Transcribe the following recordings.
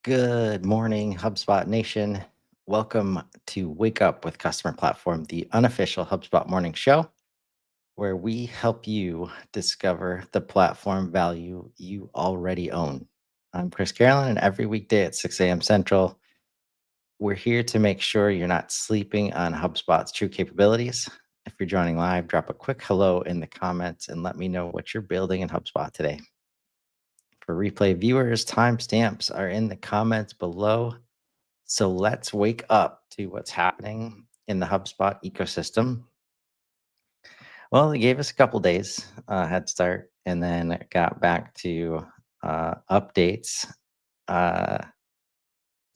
Good morning, HubSpot Nation. Welcome to Wake Up with Customer Platform, the unofficial HubSpot morning show, where we help you discover the platform value you already own. I'm Chris Carolan, and every weekday at 6 a.m. Central, we're here to make sure you're not sleeping on HubSpot's true capabilities. If you're joining live, drop a quick hello in the comments and let me know what you're building in HubSpot today. For replay viewers, timestamps are in the comments below. So let's wake up to what's happening in the HubSpot ecosystem. Well, they gave us a couple days head start, and then it got back to updates. Uh,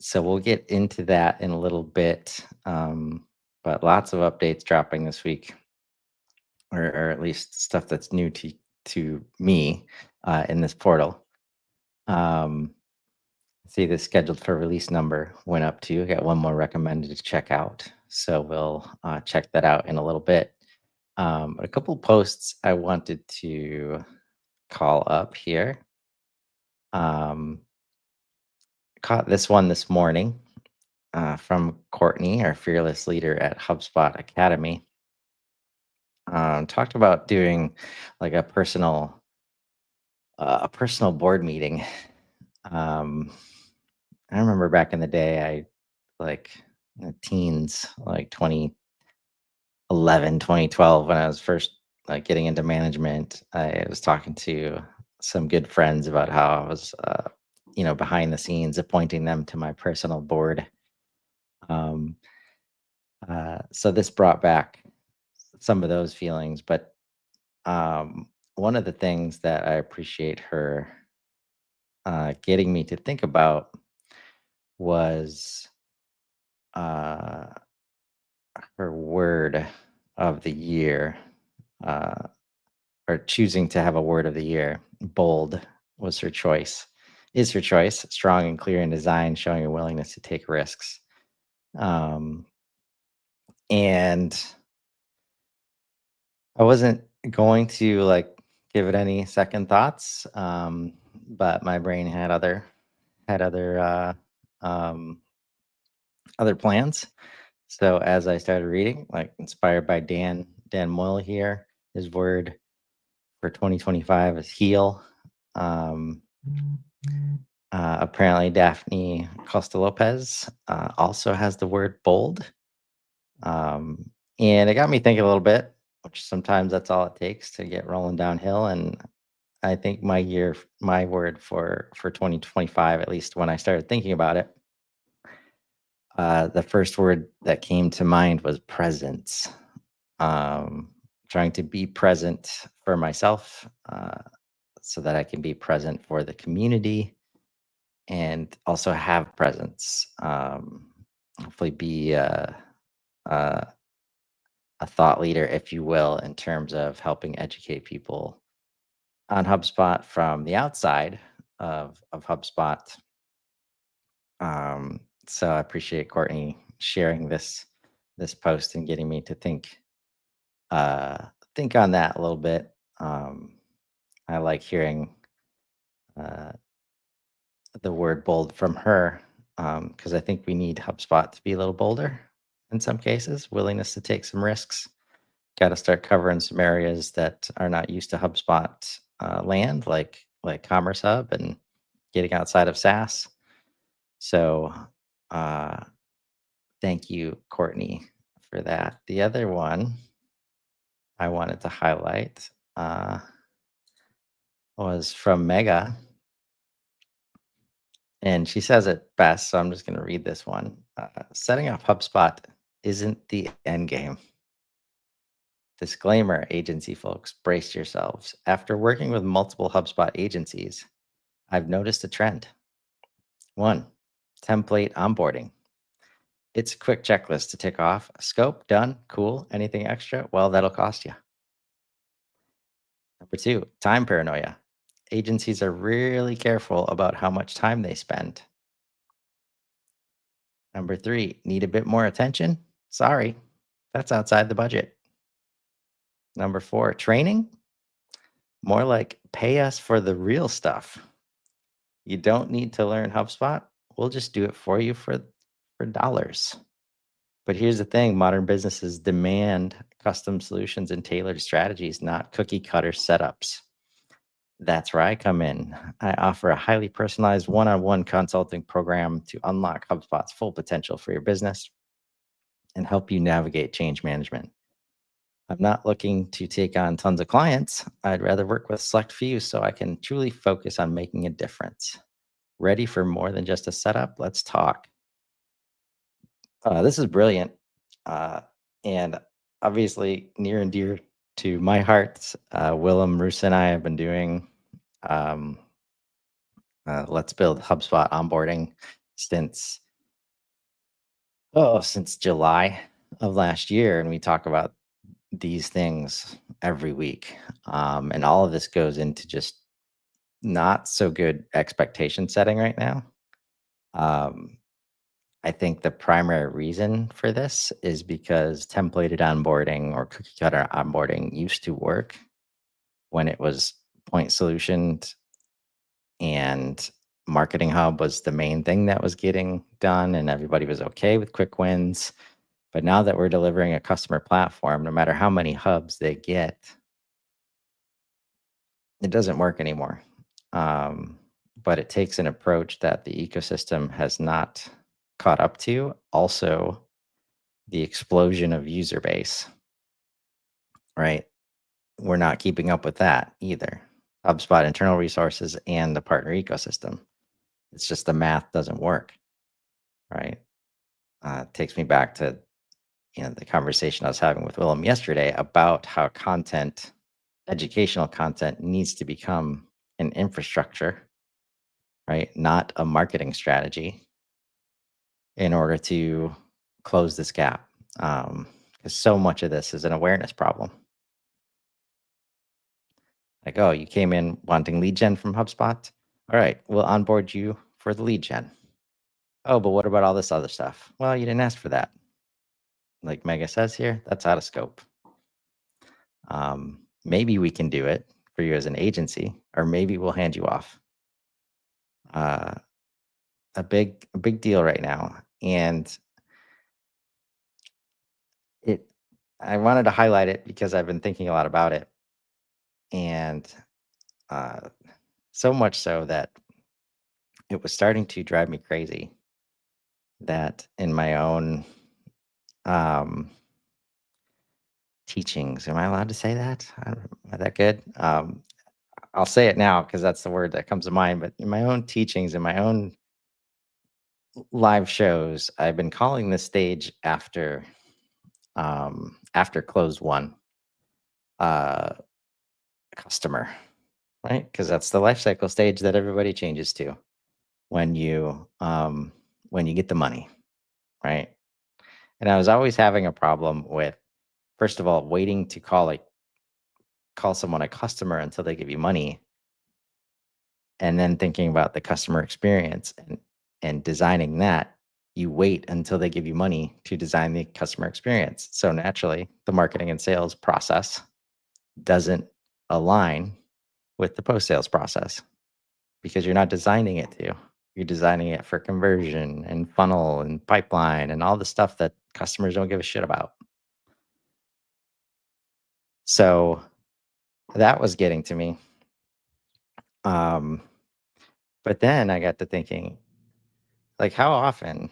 so we'll get into that in a little bit, but lots of updates dropping this week, or at least stuff that's new to me in this portal. See the scheduled for release number went up too. Got one more recommended to check out. So we'll check that out in a little bit. A couple posts I wanted to call up here. Caught this one this morning from Courtney, our fearless leader at HubSpot Academy. Talked about doing like a personal board meeting. Um, I remember back in the day, like in the teens, like 2011, 2012, when I was first like getting into management. I was talking to some good friends about how I was, behind the scenes appointing them to my personal board. Um, so this brought back some of those feelings, but one of the things that I appreciate her getting me to think about was uh, her word of the year, uh, or choosing to have a word of the year. Bold was her choice, is her choice. Strong and clear in design, showing a willingness to take risks. Um, and I wasn't going to like give it any second thoughts, but my brain had um, other plans. So as I started reading, like inspired by Dan Moyle here, his word for 2025 is heal. Um, apparently, Daphne Costa Lopez also has the word bold. And it got me thinking a little bit, which sometimes that's all it takes to get rolling downhill. And I think my word for 2025, at least when I started thinking about it, the first word that came to mind was presence. Um, Trying to be present for myself, so that I can be present for the community and also have presence. Hopefully, be uh, a thought leader, if you will, in terms of helping educate people on HubSpot from the outside of HubSpot. So I appreciate Courtney sharing this post and getting me to uh, think on that a little bit. I like hearing uh, the word bold from her, because I think we need HubSpot to be a little bolder in some cases, willingness to take some risks. Got to start covering some areas that are not used to HubSpot land, like Commerce Hub and getting outside of SaaS. So, uh, thank you, Courtney, for that. The other one I wanted to highlight was from Mega, and she says it best. So I'm just going to read this one. Setting up HubSpot isn't the end game. Disclaimer, agency folks, brace yourselves. After working with multiple HubSpot agencies, I've noticed a trend. One, template onboarding. It's a quick checklist to tick off. Scope, done, cool. Anything extra? Well, that'll cost you. Number two, time paranoia. Agencies are really careful about how much time they spend. Number three, need a bit more attention? Sorry, that's outside the budget. Number four, training? More like pay us for the real stuff. You don't need to learn HubSpot. we'll just do it for you for dollars. But here's the thing, modern businesses demand custom solutions and tailored strategies, not cookie cutter setups. That's where I come in. I offer a highly personalized one-on-one consulting program to unlock HubSpot's full potential for your business and help you navigate change management. I'm not looking to take on tons of clients. I'd rather work with select few so I can truly focus on making a difference. Ready for more than just a setup? Let's talk. This is brilliant. Uh, and obviously near and dear to my heart. Willem, Roos, and I have been doing um, Let's Build HubSpot onboarding since since July of last year, and we talk about these things every week. And all of this goes into just not so good expectation setting right now. Um, I think the primary reason for this is because templated onboarding or cookie cutter onboarding used to work when it was point solutions and Marketing Hub was the main thing that was getting done, and everybody was okay with quick wins. But now that we're delivering a customer platform, no matter how many hubs they get, it doesn't work anymore. But it takes an approach that the ecosystem has not caught up to. Also, the explosion of user base, right? We're not keeping up with that either. HubSpot internal resources and the partner ecosystem. It's just the math doesn't work, right? It takes me back to the conversation I was having with Willem yesterday about how educational content needs to become an infrastructure, right? Not a marketing strategy in order to close this gap. Because so much of this is an awareness problem. Like, oh, you came in wanting lead gen from HubSpot? All right, we'll onboard you for the lead gen. Oh, but what about all this other stuff? Well, you didn't ask for that. Like Mega says here, that's out of scope. Maybe we can do it for you as an agency, or maybe we'll hand you off. A big deal right now. And I wanted to highlight it because I've been thinking a lot about it. And so much so that it was starting to drive me crazy that in my own teachings, am I allowed to say that? Am I that good? I'll say it now because that's the word that comes to mind. But in my own teachings, in my own live shows, I've been calling this stage after close one customer, right? Because that's the life cycle stage that everybody changes to when you get the money, right? And I was always having a problem with, first of all, waiting to call someone a customer until they give you money, and then thinking about the customer experience and designing that. You wait until they give you money to design the customer experience. So naturally, the marketing and sales process doesn't align with the post-sales process because you're not designing it to. You're designing it for conversion and funnel and pipeline and all the stuff that customers don't give a shit about. So that was getting to me. But then I got to thinking, like, how often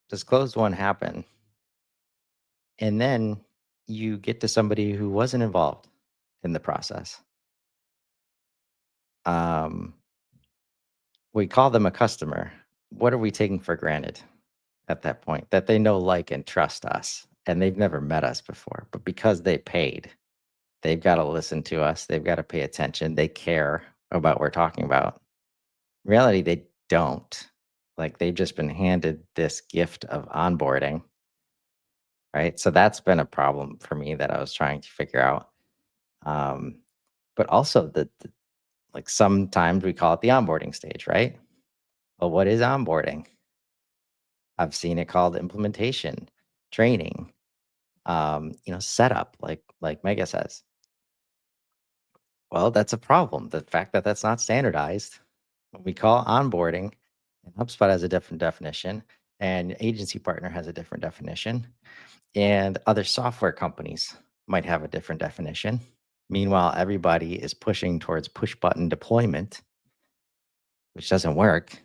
does closed one happen? And then you get to somebody who wasn't involved in the process. We call them a customer. What are we taking for granted at that point? That they know, like, and trust us, and they've never met us before. But because they paid, they've got to listen to us. They've got to pay attention. They care about what we're talking about. In reality, they don't. Like, they've just been handed this gift of onboarding, right? So that's been a problem for me that I was trying to figure out. But also like sometimes we call it the onboarding stage, right? Well, what is onboarding? I've seen it called implementation, training, setup, like Mega says. Well, that's a problem. The fact that that's not standardized, what we call onboarding, And HubSpot has a different definition, and agency partner has a different definition, and other software companies might have a different definition. Meanwhile, everybody is pushing towards push button deployment, which doesn't work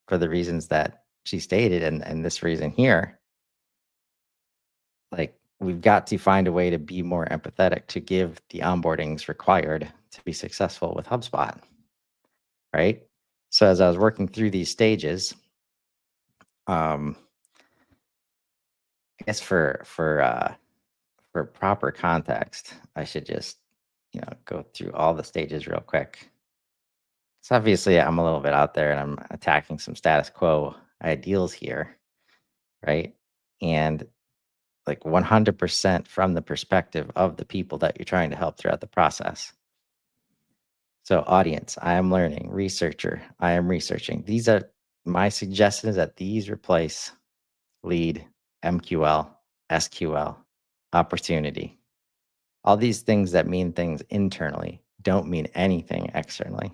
for the reasons that she stated, and this reason here. Like, we've got to find a way to be more empathetic to give the onboardings required to be successful with HubSpot, right? So as I was working through these stages, um, I guess for proper context, I should just go through all the stages real quick. So obviously, I'm a little bit out there, and I'm attacking some status quo ideals here, right? And like 100% from the perspective of the people that you're trying to help throughout the process. So, audience, I am learning. Researcher, I am researching. These are my suggestions that these replace lead, MQL, SQL, opportunity. All these things that mean things internally don't mean anything externally.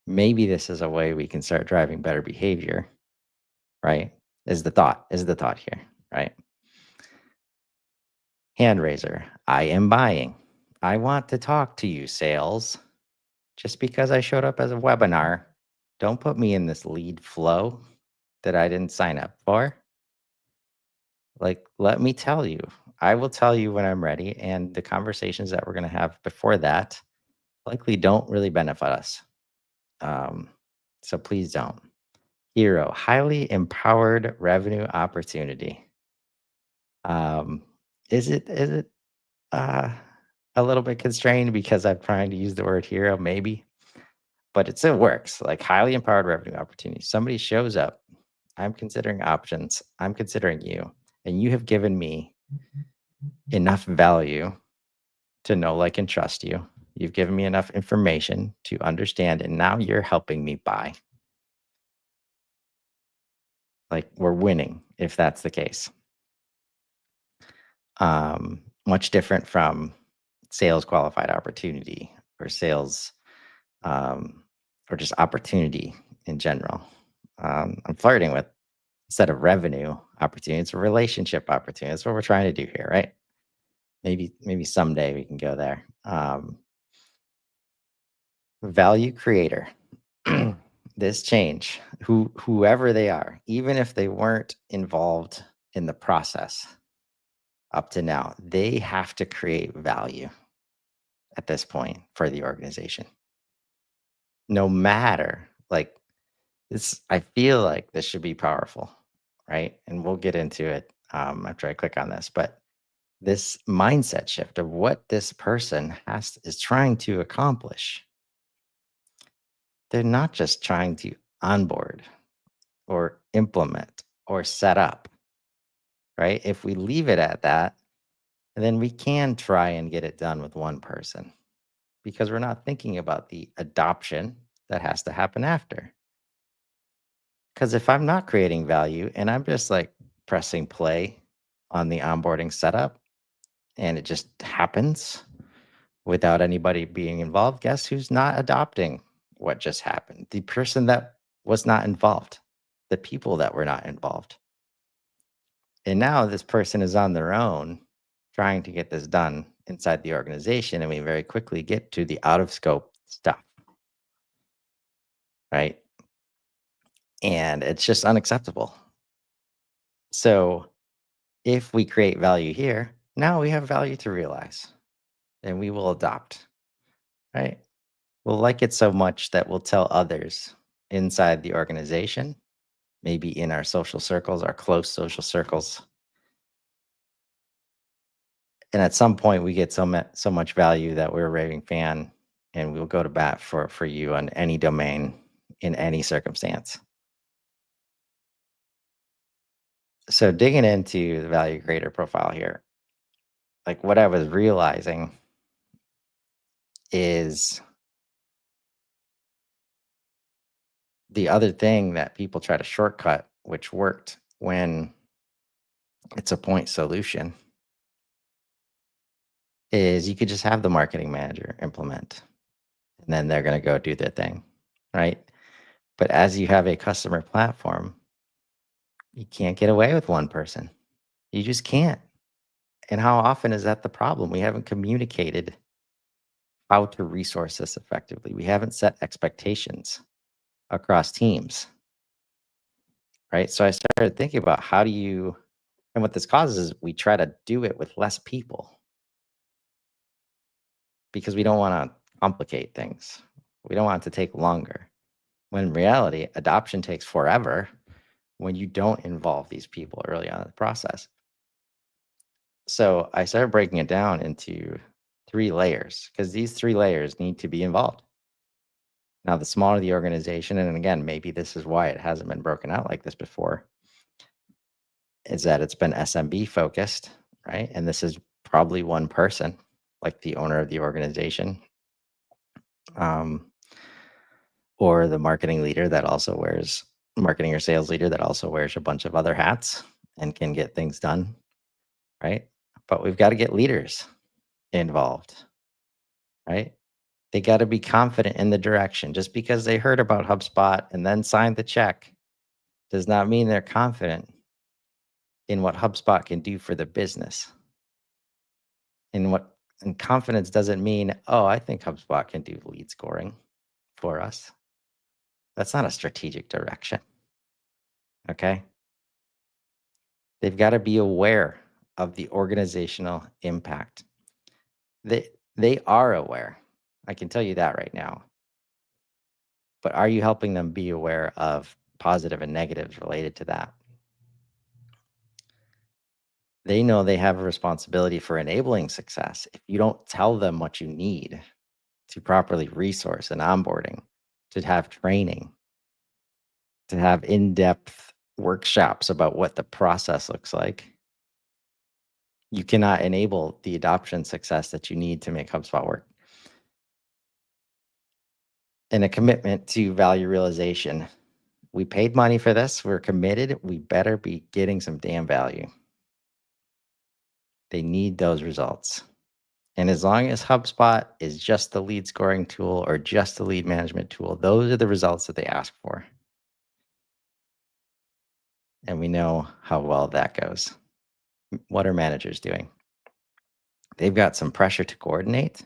Maybe this is a way we can start driving better behavior, right? Is the thought here, right? Hand raiser, I am buying. I want to talk to you, sales. Just because I showed up as a webinar, don't put me in this lead flow that I didn't sign up for. Like, let me tell you. I will tell you when I'm ready. And the conversations that we're going to have before that likely don't really benefit us. Um, so please don't. Hero, highly empowered revenue opportunity. Um, is it uh, a little bit constrained because I'm trying to use the word hero? Maybe, but it still works. Like highly empowered revenue opportunity. Somebody shows up. I'm considering options. I'm considering you, and you have given me enough value to know, like, and trust you. You've given me enough information to understand, and now you're helping me buy. Like, we're winning if that's the case. Much different from sales qualified opportunity or sales um, or just opportunity in general. I'm flirting with instead of revenue opportunity, it's a relationship opportunity. That's what we're trying to do here, right? Maybe someday we can go there. Value creator. This change, whoever they are, even if they weren't involved in the process up to now, they have to create value at this point for the organization. No matter like this, I feel like this should be powerful, right? And we'll get into it after I click on this, but this mindset shift of what this person is trying to accomplish. They're not just trying to onboard or implement or set up, right? If we leave it at that, then we can try and get it done with one person because we're not thinking about the adoption that has to happen after. Because if I'm not creating value and I'm just like pressing play on the onboarding setup and it just happens without anybody being involved, guess who's not adopting what just happened? The person that was not involved, the people that were not involved. And now this person is on their own trying to get this done inside the organization. And we very quickly get to the out of scope stuff, right? And it's just unacceptable. So if we create value here, now we have value to realize and we will adopt, right? We'll like it so much that we'll tell others inside the organization, maybe in our social circles, our close social circles. And at some point, we get so much value that we're a raving fan, and we'll go to bat for you on any domain, in any circumstance. So digging into the value creator profile here, like what I was realizing is the other thing that people try to shortcut, which worked when it's a point solution, is you could just have the marketing manager implement, and then they're going to go do their thing, right? But as you have a customer platform, you can't get away with one person. You just can't. And how often is that the problem? We haven't communicated how to resource this effectively. We haven't set expectations across teams, right? So I started thinking about how do you, and what this causes is we try to do it with less people because we don't want to complicate things. We don't want it to take longer. When in reality, adoption takes forever when you don't involve these people early on in the process. So I started breaking it down into 3 layers because these 3 layers need to be involved. Now, the smaller the organization, and again, maybe this is why it hasn't been broken out like this before, is that it's been SMB focused, right? And this is probably one person, like the owner of the organization, um, or the marketing leader that also wears marketing or sales leader that also wears a bunch of other hats and can get things done, right? But we've got to get leaders involved, right? They got to be confident in the direction. Just because they heard about HubSpot and then signed the check does not mean they're confident in what HubSpot can do for the business. And confidence doesn't mean, oh, I think HubSpot can do lead scoring for us. That's not a strategic direction. Okay. They've got to be aware of the organizational impact. They are aware. I can tell you that right now. But are you helping them be aware of positive and negatives related to that? They know they have a responsibility for enabling success. If you don't tell them what you need to properly resource and onboarding, to have training, to have in-depth workshops about what the process looks like, you cannot enable the adoption success that you need to make HubSpot work. And a commitment to value realization. We paid money for this. We're committed. We better be getting some damn value. They need those results. And as long as HubSpot is just the lead scoring tool or just the lead management tool, those are the results that they ask for. And we know how well that goes. What are managers doing? They've got some pressure to coordinate.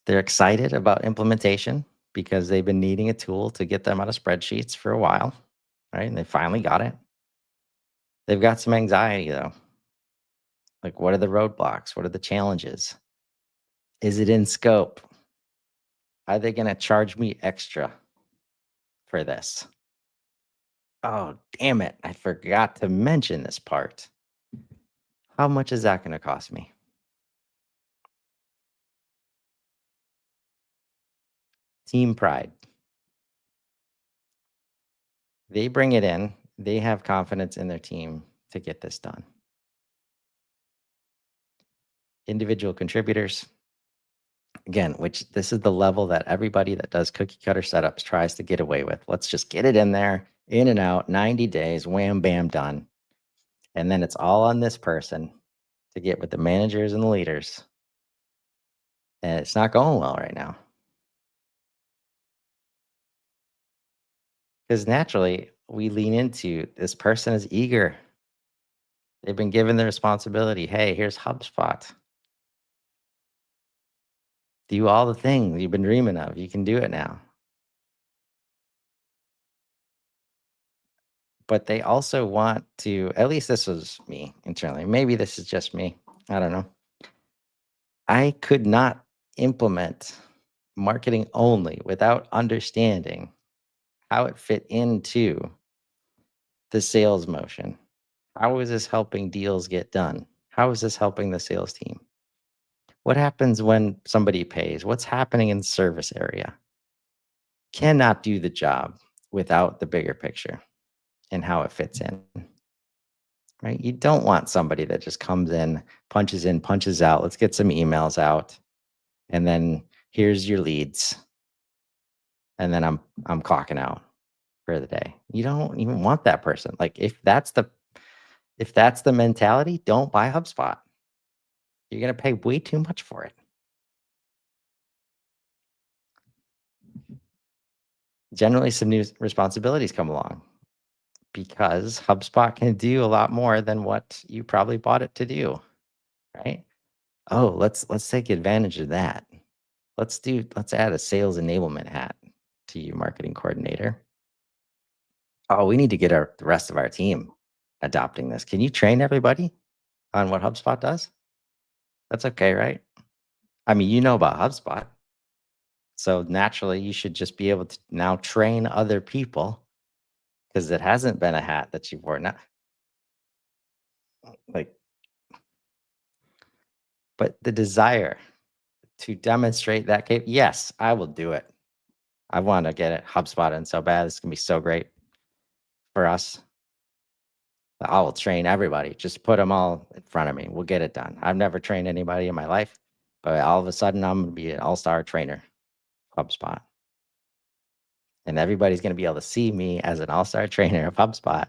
They're excited about implementation because they've been needing a tool to get them out of spreadsheets for a while, right? And they finally got it. They've got some anxiety though. Like, what are the roadblocks? What are the challenges? Is it in scope? Are they going to charge me extra for this? Oh, damn it. I forgot to mention this part. How much is that going to cost me? Team pride. They bring it in, they have confidence in their team to get this done. Individual contributors, again, which this is the level that everybody that does cookie cutter setups tries to get away with. Let's just get it in there, in and out, 90 days, wham, bam, done. And then it's all on this person to get with the managers and the leaders. And it's not going well right now. Because naturally, we lean into this person is eager. They've been given the responsibility. Hey, here's HubSpot. Do all the things you've been dreaming of. You can do it now. But they also want to, at least this was me internally. Maybe this is just me. I don't know. I could not implement marketing only without understanding how it fit into the sales motion. How is this helping deals get done? How is this helping the sales team? What happens when somebody pays? What's happening in the service area? Cannot do the job without the bigger picture and how it fits in. Right? You don't want somebody that just comes in, punches out. Let's get some emails out, and then here's your leads, and then I'm clocking out for the day. You don't even want that person. Like if that's the mentality, don't buy HubSpot. You're gonna pay way too much for it. generally some new responsibilities come along because HubSpot can do a lot more than what you probably bought it to do, right? Oh, let's take advantage of that. Let's add a sales enablement hat to you, marketing coordinator. Oh, we need to get the rest of our team adopting this. Can you train everybody on what HubSpot does? That's okay, right? I mean, you know about HubSpot. So naturally, you should just be able to now train other people because it hasn't been a hat that you've worn. Now, like, but the desire to demonstrate that yes, I will do it. I want to get it HubSpot in so bad. It's gonna be so great for us. I will train everybody. Just put them all in front of me. We'll get it done. I've never trained anybody in my life, but all of a sudden I'm gonna be an all-star trainer, HubSpot. And everybody's gonna be able to see me as an all-star trainer of HubSpot,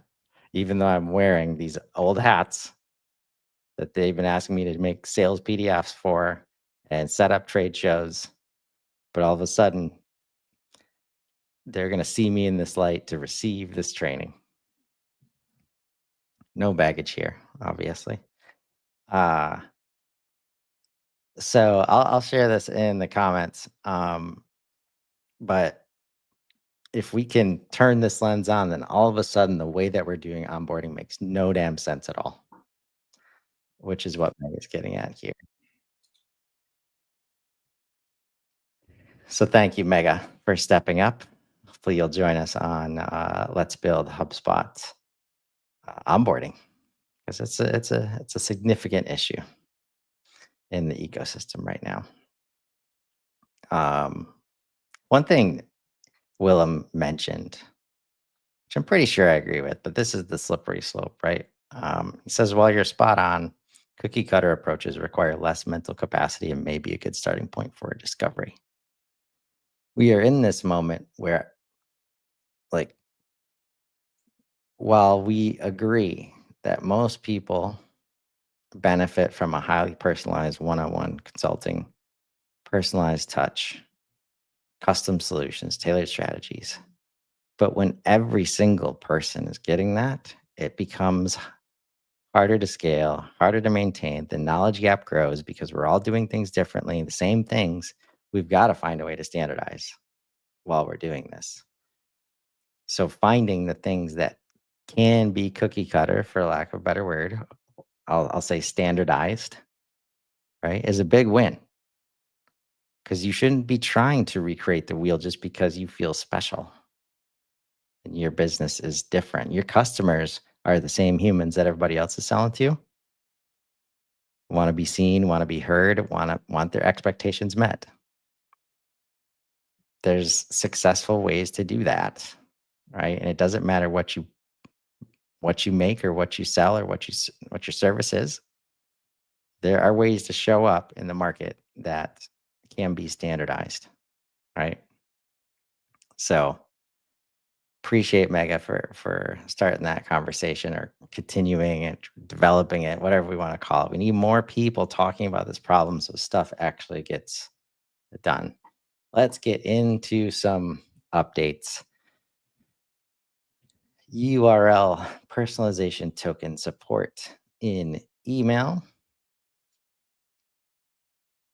even though I'm wearing these old hats that they've been asking me to make sales PDFs for and set up trade shows. But all of a sudden, they're gonna see me in this light to receive this training. No baggage here, obviously. Uh, so I'll share this in the comments. But if we can turn this lens on, then all of a sudden the way that we're doing onboarding makes no damn sense at all, which is what Meg is getting at here. So thank you, Mega, for stepping up. Hopefully you'll join us on Let's Build HubSpot onboarding because it's a significant issue in the ecosystem right now. Um, One thing Willem mentioned, which I'm pretty sure I agree with, but this is the slippery slope, right? He says, while you're spot on, cookie cutter approaches require less mental capacity and maybe a good starting point for a discovery. We are in this moment where, like, while we agree that most people benefit from a highly personalized one on one consulting, personalized touch, custom solutions, tailored strategies, but when every single person is getting that, it becomes harder to scale, harder to maintain. The knowledge gap grows because we're all doing things differently, the same things. We've got to find a way to standardize while we're doing this. So finding the things that can be cookie cutter, for lack of a better word, I'll say standardized, right, is a big win because you shouldn't be trying to recreate the wheel just because you feel special and your business is different. Your customers are the same humans that everybody else is selling to. Want to be seen, want to be heard, want their expectations met. There's successful ways to do that, right? And it doesn't matter what you make or what you sell or what your service is. There are ways to show up in the market that can be standardized, right? So appreciate Mega for starting that conversation or continuing it, developing it, whatever we want to call it. We need more people talking about this problem so stuff actually gets done. Let's get into some updates. URL personalization token support in email.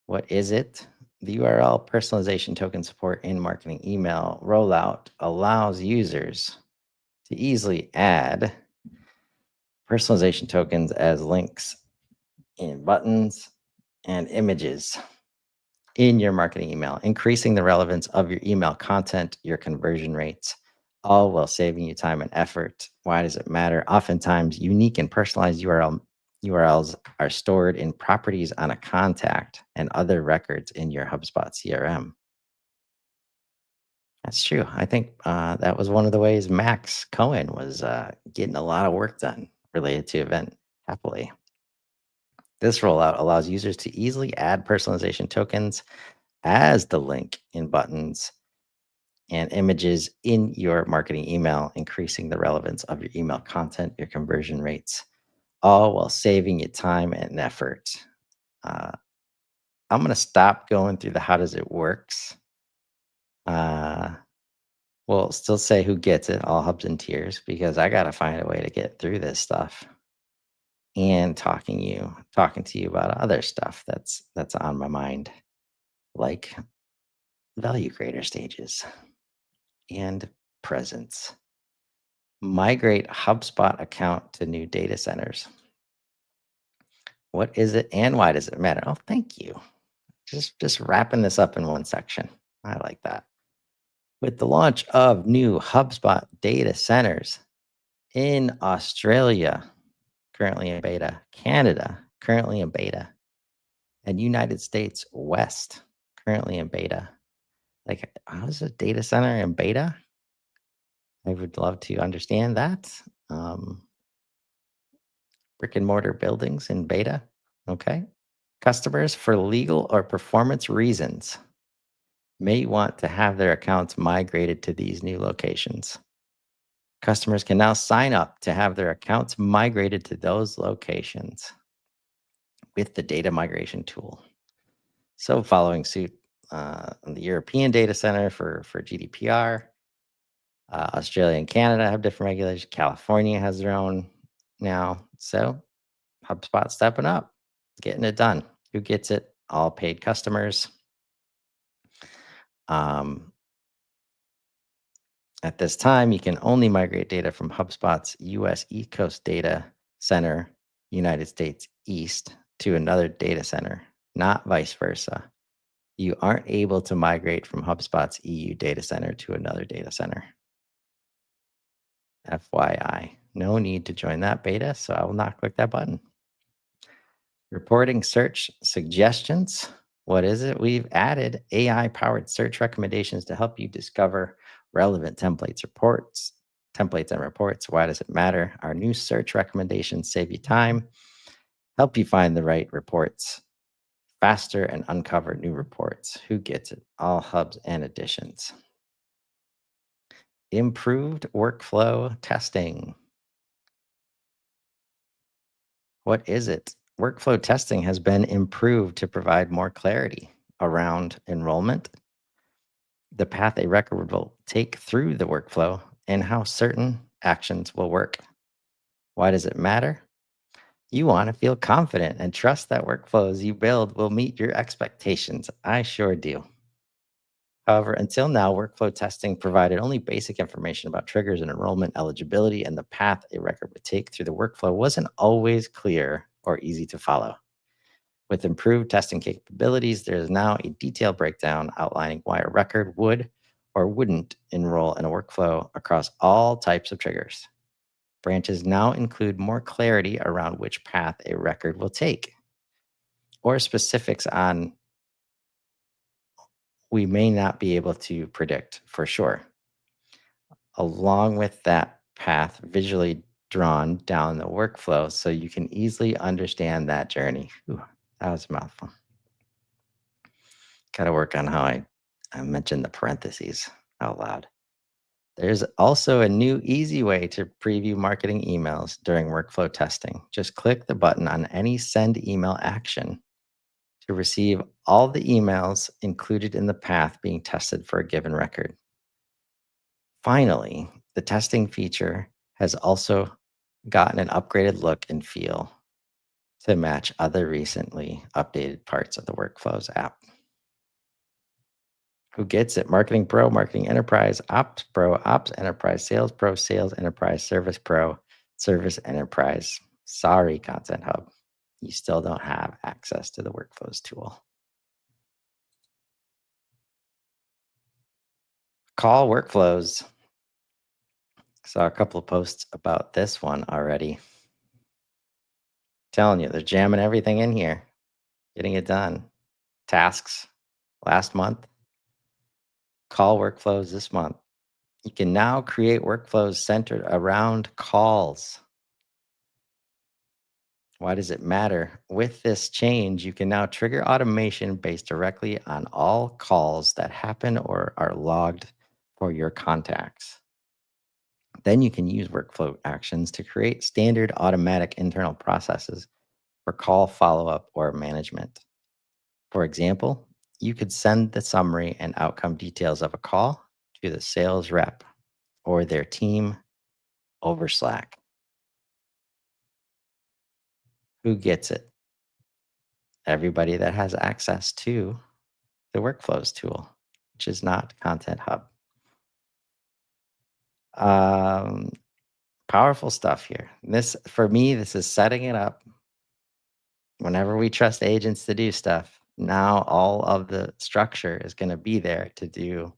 What is it? The URL personalization token support in marketing email rollout allows users to easily add personalization tokens as links in buttons and images in your marketing email, increasing the relevance of your email content, your conversion rates, all while saving you time and effort. Why does it matter? Oftentimes, unique and personalized URLs are stored in properties on a contact and other records in your HubSpot CRM. That's true. I think that was one of the ways Max Cohen was getting a lot of work done related to Event Happily. This rollout allows users to easily add personalization tokens as the link in buttons and images in your marketing email, increasing the relevance of your email content, your conversion rates, all while saving you time and effort. Uh, I'm going to stop going through the how does it works. Uh, We'll still say who gets it, all hubs and tiers, because I got to find a way to get through this stuff and talking to you about other stuff that's on my mind, like value creator stages and presence. Migrate HubSpot account to new data centers. What is it and why does it matter? Oh, thank you. Just wrapping this up in one section. I like that. With the launch of new HubSpot data centers in Australia, currently in beta, Canada, currently in beta, and United States West, currently in beta. Like, how is a data center in beta? I would love to understand that. Um, Brick and mortar buildings in beta. Okay. Customers, for legal or performance reasons, may want to have their accounts migrated to these new locations. Customers can now sign up to have their accounts migrated to those locations with the data migration tool. So, following suit on the European data center for GDPR, Australia and Canada have different regulations. California has their own now. So, HubSpot stepping up, getting it done. Who gets it? All paid customers. Um, at this time, you can only migrate data from HubSpot's US East Coast data center, United States East, to another data center, not vice versa. You aren't able to migrate from HubSpot's EU data center to another data center. FYI, no need to join that beta, so I will not click that button. Reporting search suggestions. What is it? We've added AI powered search recommendations to help you discover relevant templates and reports. Why does it matter? Our new search recommendations save you time, help you find the right reports faster, and uncover new reports. Who gets it? All hubs and additions. Improved workflow testing. What is it? Workflow testing has been improved to provide more clarity around enrollment, the path a record will take through the workflow, and how certain actions will work. Why does it matter? You want to feel confident and trust that workflows you build will meet your expectations. I sure do. However, until now, workflow testing provided only basic information about triggers and enrollment eligibility, and the path a record would take through the workflow wasn't always clear or easy to follow. With improved testing capabilities, there is now a detailed breakdown outlining why a record would or wouldn't enroll in a workflow across all types of triggers. Branches now include more clarity around which path a record will take, or specifics on we may not be able to predict for sure. Along with that path visually drawn down the workflow so you can easily understand that journey. Ooh, that was a mouthful. Got to work on how I mentioned the parentheses out loud. There's also a new easy way to preview marketing emails during workflow testing. Just click the button on any send email action to receive all the emails included in the path being tested for a given record. Finally, the testing feature has also gotten an upgraded look and feel to match other recently updated parts of the Workflows app. Who gets it? Marketing Pro, Marketing Enterprise, Ops Pro, Ops Enterprise, Sales Pro, Sales Enterprise, Service Pro, Service Enterprise. Sorry, Content Hub. You still don't have access to the Workflows tool. Call workflows. Saw a couple of posts about this one already. Telling you, they're jamming everything in here, getting it done. Tasks last month, call workflows this month. You can now create workflows centered around calls. Why does it matter? With this change, you can now trigger automation based directly on all calls that happen or are logged for your contacts. Then you can use workflow actions to create standard automatic internal processes for call follow-up or management. For example, you could send the summary and outcome details of a call to the sales rep or their team over Slack. Who gets it? Everybody that has access to the workflows tool, which is not Content Hub. Um, Powerful stuff here. This, for me, this is setting it up. Whenever we trust agents to do stuff, now all of the structure is going to be there to do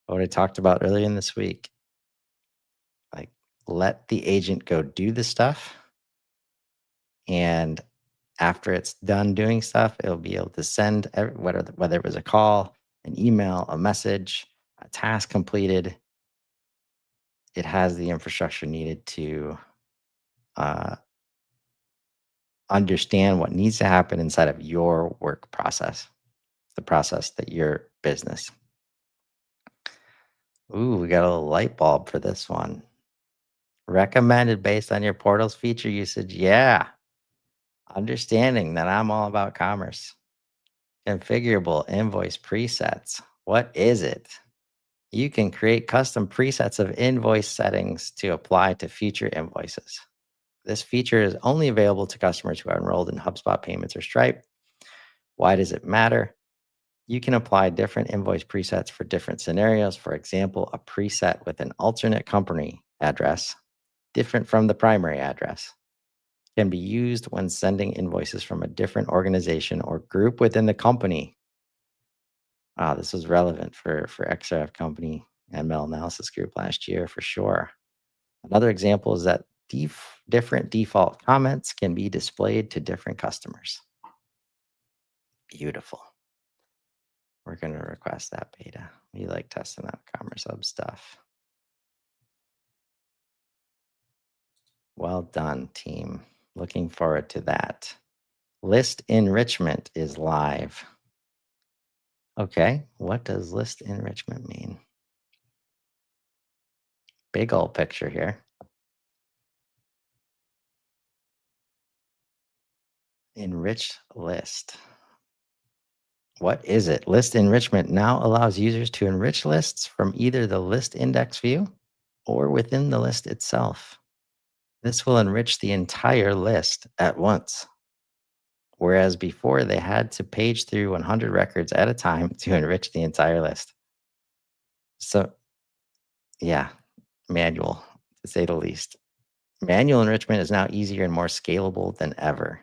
what I talked about earlier in this week. Like, let the agent go do the stuff. And after it's done doing stuff, it'll be able to send whether it was a call, an email, a message, a task completed. It has the infrastructure needed to uh, understand what needs to happen inside of your work process, the process that your business. Ooh, we got a little light bulb for this one. Recommended based on your portal's feature usage. Yeah. Understanding that I'm all about commerce. Configurable invoice presets. What is it? You can create custom presets of invoice settings to apply to future invoices. This feature is only available to customers who are enrolled in HubSpot Payments or Stripe. Why does it matter? You can apply different invoice presets for different scenarios. For example, a preset with an alternate company address, different from the primary address, can be used when sending invoices from a different organization or group within the company. This was relevant for XRF Company ML Analysis Group last year for sure. Another example is that different default comments can be displayed to different customers. Beautiful. We're going to request that beta. We like testing out Commerce Hub stuff. Well done, team. Looking forward to that. List enrichment is live. Okay, what does list enrichment mean? Big old picture here. Enriched list. What is it? List enrichment now allows users to enrich lists from either the list index view or within the list itself. This will enrich the entire list at once. Whereas before they had to page through 100 records at a time to enrich the entire list. So, yeah, manual to say the least. Manual enrichment is now easier and more scalable than ever.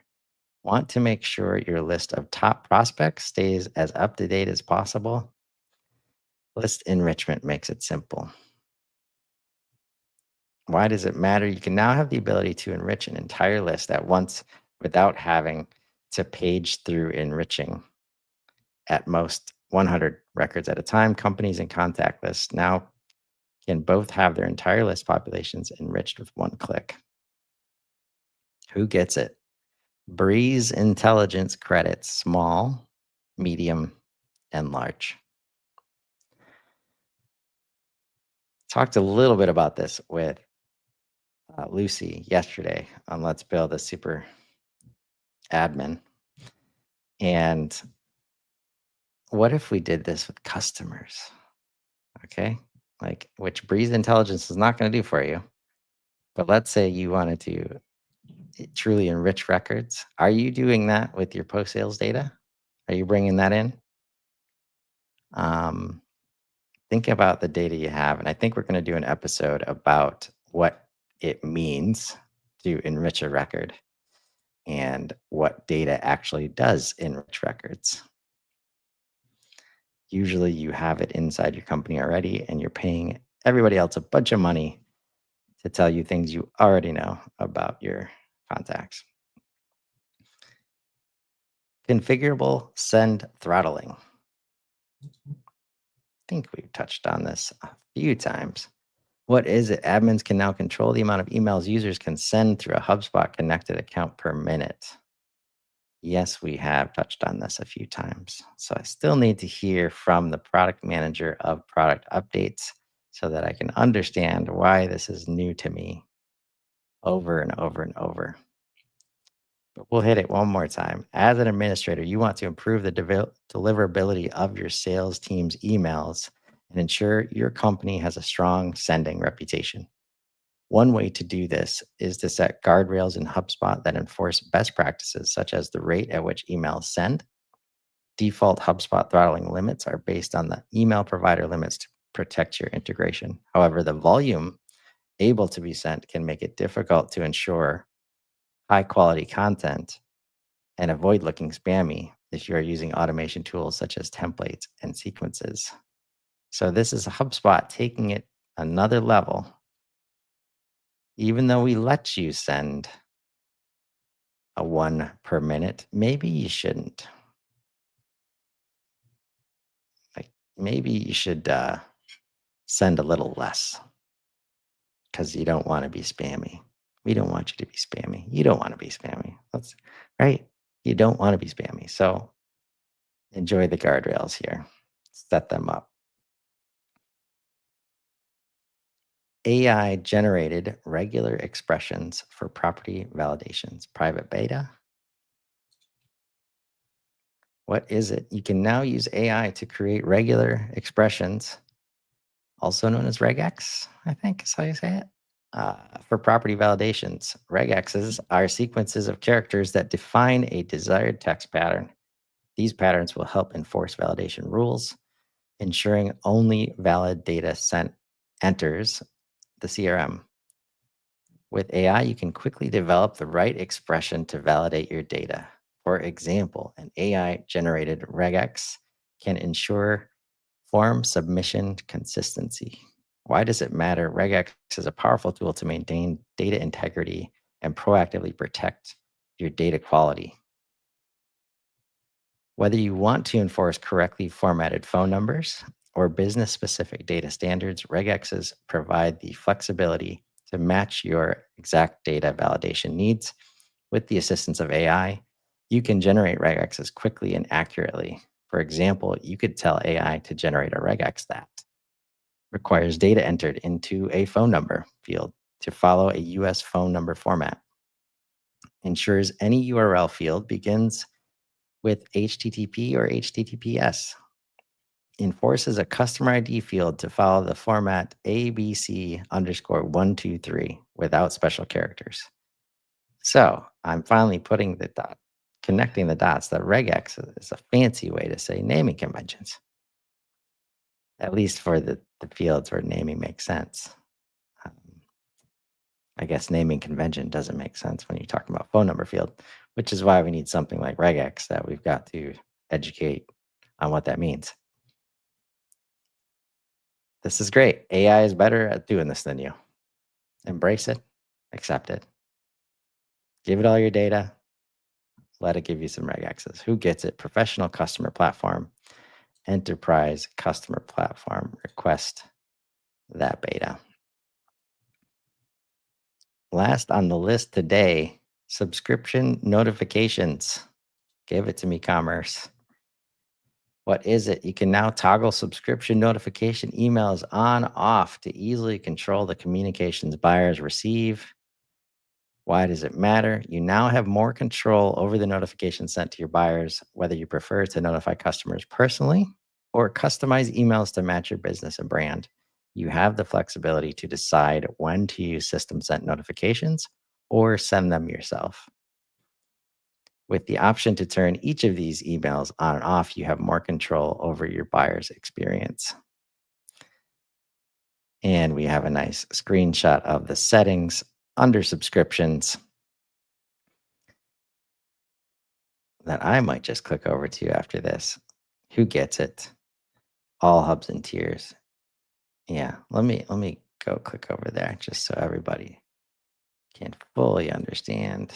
Want to make sure your list of top prospects stays as up to date as possible? List enrichment makes it simple. Why does it matter? You can now have the ability to enrich an entire list at once without having to page through enriching. At most 100 records at a time, companies and contact lists now can both have their entire list populations enriched with one click. Who gets it? Breeze Intelligence credits small, medium, and large. Talked a little bit about this with Lucy yesterday on Let's Build a Super Admin. And what if we did this with customers? Okay. Like, which Breeze Intelligence is not going to do for you. But let's say you wanted to truly enrich records. Are you doing that with your post sales data? Are you bringing that in? Think about the data you have. And I think we're going to do an episode about what it means to enrich a record and what data actually does enrich records. Usually you have it inside your company already and you're paying everybody else a bunch of money to tell you things you already know about your contacts. Configurable send throttling. I think we've touched on this a few times. What is it? Admins can now control the amount of emails users can send through a HubSpot connected account per minute. Yes, we have touched on this a few times. So I still need to hear from the product manager of product updates so that I can understand why this is new to me over and over and over. But we'll hit it one more time. As an administrator, you want to improve the deliverability of your sales team's emails and ensure your company has a strong sending reputation. One way to do this is to set guardrails in HubSpot that enforce best practices, such as the rate at which emails send. Default HubSpot throttling limits are based on the email provider limits to protect your integration. However, the volume able to be sent can make it difficult to ensure high quality content and avoid looking spammy if you are using automation tools such as templates and sequences. So, this is HubSpot taking it another level. Even though we let you send a one per minute, maybe you shouldn't. Like, maybe you should send a little less because you don't want to be spammy. We don't want you to be spammy. You don't want to be spammy. That's right. You don't want to be spammy. So enjoy the guardrails here. Set them up. AI generated regular expressions for property validations. Private beta. What is it? You can now use AI to create regular expressions, also known as regex, I think is how you say it. For property validations, regexes are sequences of characters that define a desired text pattern. These patterns will help enforce validation rules, ensuring only valid data sent enters the CRM. With AI, you can quickly develop the right expression to validate your data. For example, an AI generated regex can ensure form submission consistency. Why does it matter? Regex is a powerful tool to maintain data integrity and proactively protect your data quality. Whether you want to enforce correctly formatted phone numbers or business specific data standards, regexes provide the flexibility to match your exact data validation needs. With the assistance of AI, you can generate regexes quickly and accurately. For example, you could tell AI to generate a regex that requires data entered into a phone number field to follow a US phone number format, ensures any URL field begins with HTTP or HTTPS, enforces a customer ID field to follow the format ABC underscore 123 without special characters. So I'm finally connecting the dots that regex is a fancy way to say naming conventions, at least for the fields where naming makes sense. Um, I guess naming convention doesn't make sense when you're talking about phone number field, which is why we need something like regex that we've got to educate on what that means. This is great. AI is better at doing this than you. Embrace it, accept it, give it all your data, let it give you some regexes. Who gets it? Professional customer platform, enterprise customer platform. Request that beta. Last on the list today, subscription notifications. Give it to me, commerce. What is it? You can now toggle subscription notification emails on off to easily control the communications buyers receive. Why does it matter? You now have more control over the notifications sent to your buyers, whether you prefer to notify customers personally or customize emails to match your business and brand. You have the flexibility to decide when to use system sent notifications or send them yourself. With the option to turn each of these emails on and off, you have more control over your buyer's experience. And we have a nice screenshot of the settings under subscriptions that I might just click over to after this. Who gets it? All hubs and tiers. Yeah, let me go click over there just so everybody can fully understand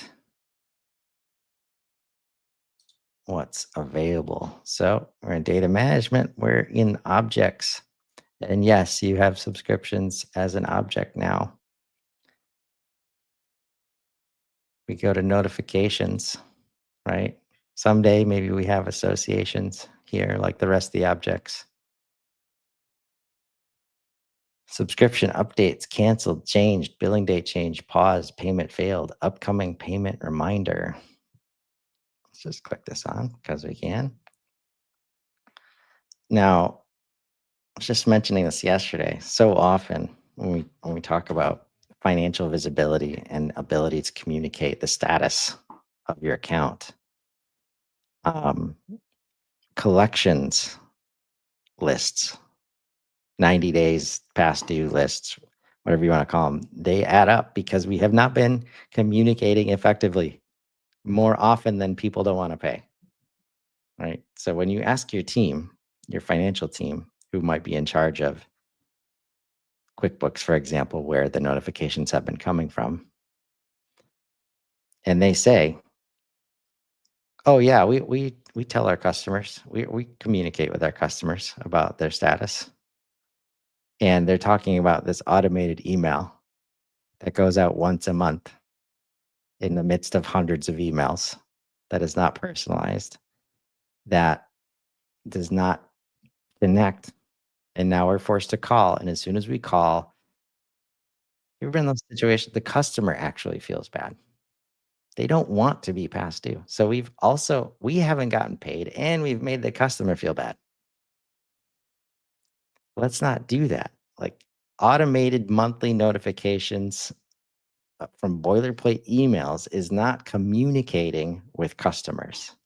what's available. So we're in data management, we're in objects. And yes, you have subscriptions as an object now. We go to notifications, right? Someday maybe we have associations here like the rest of the objects. Subscription updates, canceled, changed, billing date changed, paused, payment failed, upcoming payment reminder. Let's just click this on because we can. Now, was just mentioning this yesterday. So often when we talk about financial visibility and ability to communicate the status of your account, um, collections lists, 90 days past due lists, whatever you want to call them, they add up because we have not been communicating effectively more often than people don't want to pay. Right. So when you ask your team, your financial team, who might be in charge of QuickBooks, for example, where the notifications have been coming from, and they say, "Oh yeah, we tell our customers, we communicate with our customers about their status," and they're talking about this automated email that goes out once a month in the midst of hundreds of emails that is not personalized, that does not connect, and now we're forced to call. And as soon as we call, you've been in those situations, the customer actually feels bad. They don't want to be past due. So we haven't gotten paid and we've made the customer feel bad. Let's not do that. Like automated monthly notifications from boilerplate emails is not communicating with customers.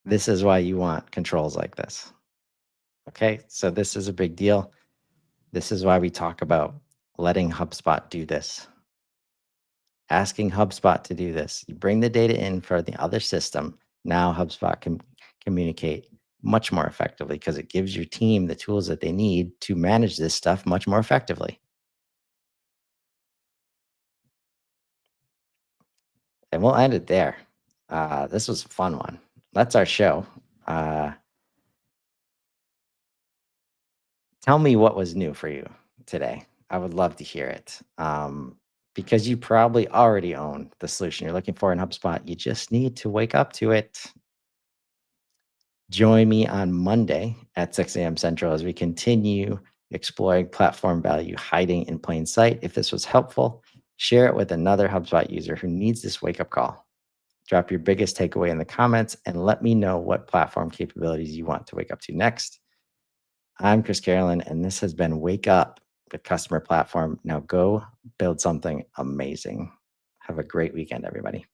This is why you want controls like this. Okay. So this is a big deal. This is why we talk about letting HubSpot do this, asking HubSpot to do this. You bring the data in for the other system. Now HubSpot can communicate much more effectively because it gives your team the tools that they need to manage this stuff much more effectively. And we'll end it there. This was a fun one. That's our show. Uh, Tell me what was new for you today. I would love to hear it. Because you probably already own the solution you're looking for in HubSpot. You just need to wake up to it. Join me on Monday at 6 a.m. Central as we continue exploring platform value hiding in plain sight. If this was helpful, share it with another HubSpot user who needs this wake up call. Drop your biggest takeaway in the comments and let me know what platform capabilities you want to wake up to next. I'm Chris Carolan, and this has been Wake Up with Customer Platform. Now go build something amazing. Have a great weekend, everybody.